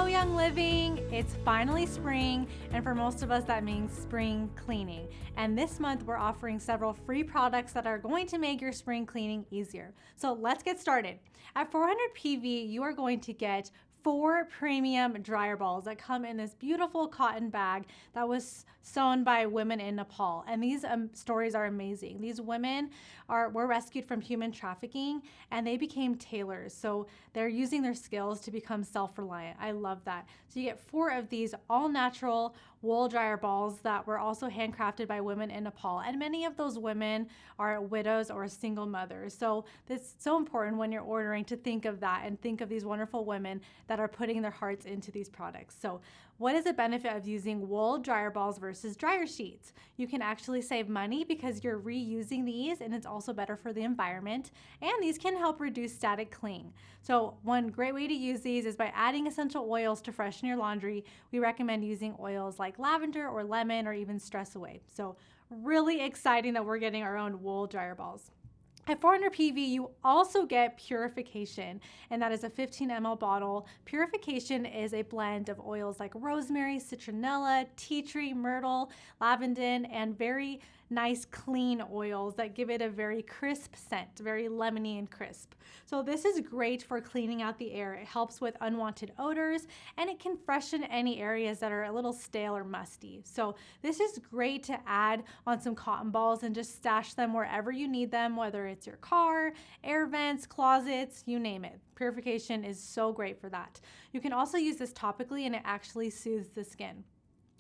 Hello, Young Living. It's finally spring, and for most of us, that means spring cleaning. And this month, we're offering several free products that are going to make your spring cleaning easier. So let's get started. At 400 PV, you are going to get 4 premium dryer balls that come in this beautiful cotton bag that was sewn by women in Nepal. And these stories are amazing. These women were rescued from human trafficking and they became tailors. So they're using their skills to become self-reliant. I love that. So you get 4 of these all natural wool dryer balls that were also handcrafted by women in Nepal. And many of those women are widows or single mothers. So it's so important when you're ordering to think of that and think of these wonderful women that are putting their hearts into these products. So what is the benefit of using wool dryer balls versus dryer sheets? You can actually save money because you're reusing these, and it's also better for the environment. And these can help reduce static cling. So one great way to use these is by adding essential oils to freshen your laundry. We recommend using oils like lavender or lemon or even stress away. So really exciting that we're getting our own wool dryer balls. At 400 PV, you also get Purification, and that is a 15 ml bottle. Purification is a blend of oils like rosemary, citronella, tea tree, myrtle, lavender, and very nice clean oils that give it a very crisp scent, very lemony and crisp. So this is great for cleaning out the air. It helps with unwanted odors, and it can freshen any areas that are a little stale or musty. So this is great to add on some cotton balls and just stash them wherever you need them, whether it's your car, air vents, closets, you name it. Purification is so great for that. You can also use this topically, and it actually soothes the skin.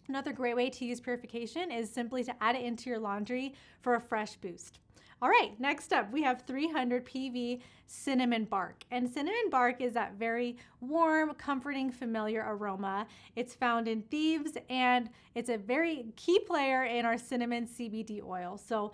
Another great way to use Purification is simply to add it into your laundry for a fresh boost. All right, next up, we have 300 PV cinnamon bark. And cinnamon bark is that very warm, comforting, familiar aroma. It's found in thieves, and it's a very key player in our cinnamon CBD oil. So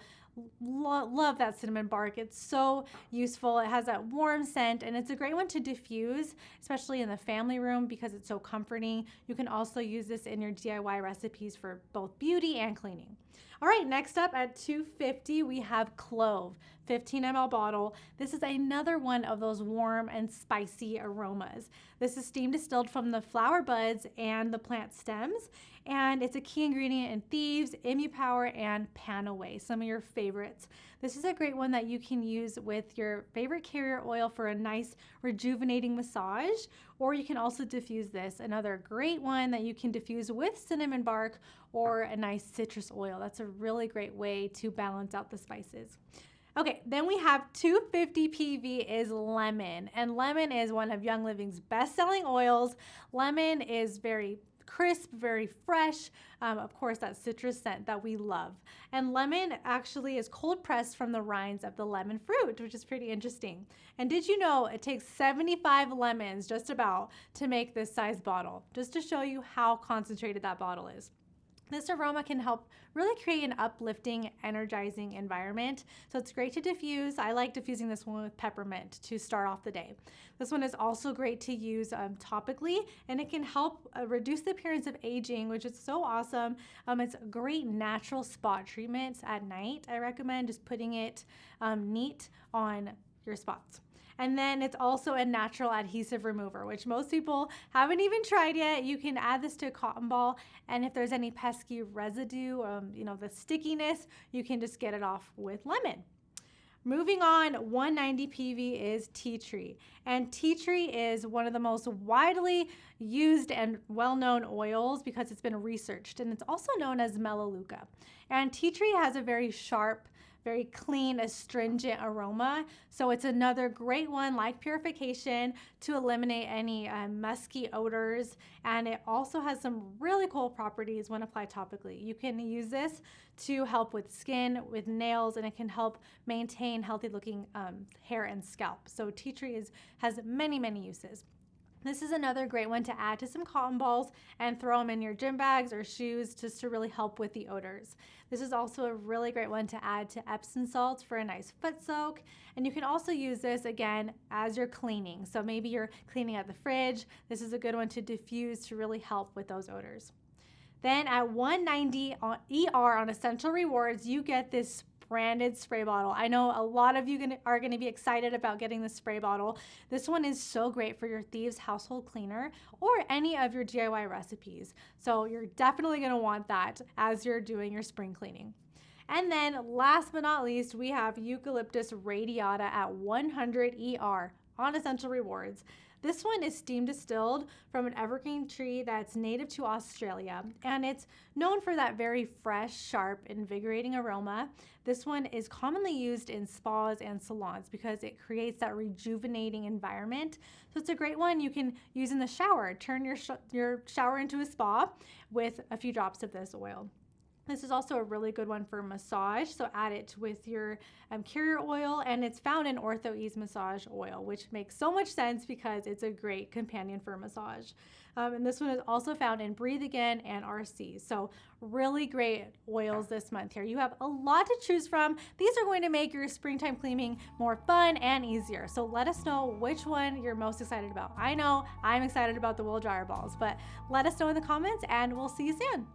love that cinnamon bark. It's so useful. It has that warm scent, and it's a great one to diffuse, especially in the family room because it's so comforting. You can also use this in your DIY recipes for both beauty and cleaning. All right, next up at 250, we have Clove, 15 ml bottle. This is another one of those warm and spicy aromas. This is steam distilled from the flower buds and the plant stems, and it's a key ingredient in Thieves, Power, and Panaway, some of your favorites. This is a great one that you can use with your favorite carrier oil for a nice rejuvenating massage, or you can also diffuse this. Another great one that you can diffuse with cinnamon bark or a nice citrus oil. That's a really great way to balance out the spices. Okay, then we have 250 PV is lemon, and lemon is one of Young Living's best-selling oils. Lemon is very crisp, very fresh, of course that citrus scent that we love. And lemon actually is cold pressed from the rinds of the lemon fruit, which is pretty interesting. And did you know it takes 75 lemons just about to make this size bottle, just to show you how concentrated that bottle is. This aroma can help really create an uplifting, energizing environment. So it's great to diffuse. I like diffusing this one with peppermint to start off the day. This one is also great to use topically, and it can help reduce the appearance of aging, which is so awesome. It's a great natural spot treatment at night. I recommend just putting it neat on your spots. And then it's also a natural adhesive remover, which most people haven't even tried yet. You can add this to a cotton ball, and if there's any pesky residue, the stickiness, you can just get it off with lemon. Moving on, 190 PV is tea tree. And tea tree is one of the most widely used and well-known oils because it's been researched, and it's also known as melaleuca. And tea tree has a very sharp, very clean, astringent aroma. So it's another great one like Purification to eliminate any musky odors. And it also has some really cool properties when applied topically. You can use this to help with skin, with nails, and it can help maintain healthy looking hair and scalp. So tea tree has many, many uses. This is another great one to add to some cotton balls and throw them in your gym bags or shoes just to really help with the odors. This is also a really great one to add to Epsom salts for a nice foot soak. And you can also use this again as you're cleaning. So maybe you're cleaning out the fridge. This is a good one to diffuse to really help with those odors. Then at 190 ER on Essential Rewards, you get this branded spray bottle. I know a lot of you are going to be excited about getting the spray bottle. This one is so great for your Thieves household cleaner or any of your DIY recipes. So you're definitely going to want that as you're doing your spring cleaning. And then last but not least, we have Eucalyptus Radiata at 100 ER on Essential Rewards. This one is steam distilled from an evergreen tree that's native to Australia, and it's known for that very fresh, sharp, invigorating aroma. This one is commonly used in spas and salons because it creates that rejuvenating environment. So it's a great one you can use in the shower. Turn your shower into a spa with a few drops of this oil. This is also a really good one for massage, so add it with your carrier oil, and it's found in Ortho-Ease massage oil, which makes so much sense because it's a great companion for massage. And this one is also found in Breathe Again and RC, so really great oils this month here. You have a lot to choose from. These are going to make your springtime cleaning more fun and easier, so let us know which one you're most excited about. I know I'm excited about the wool dryer balls, but let us know in the comments, and we'll see you soon.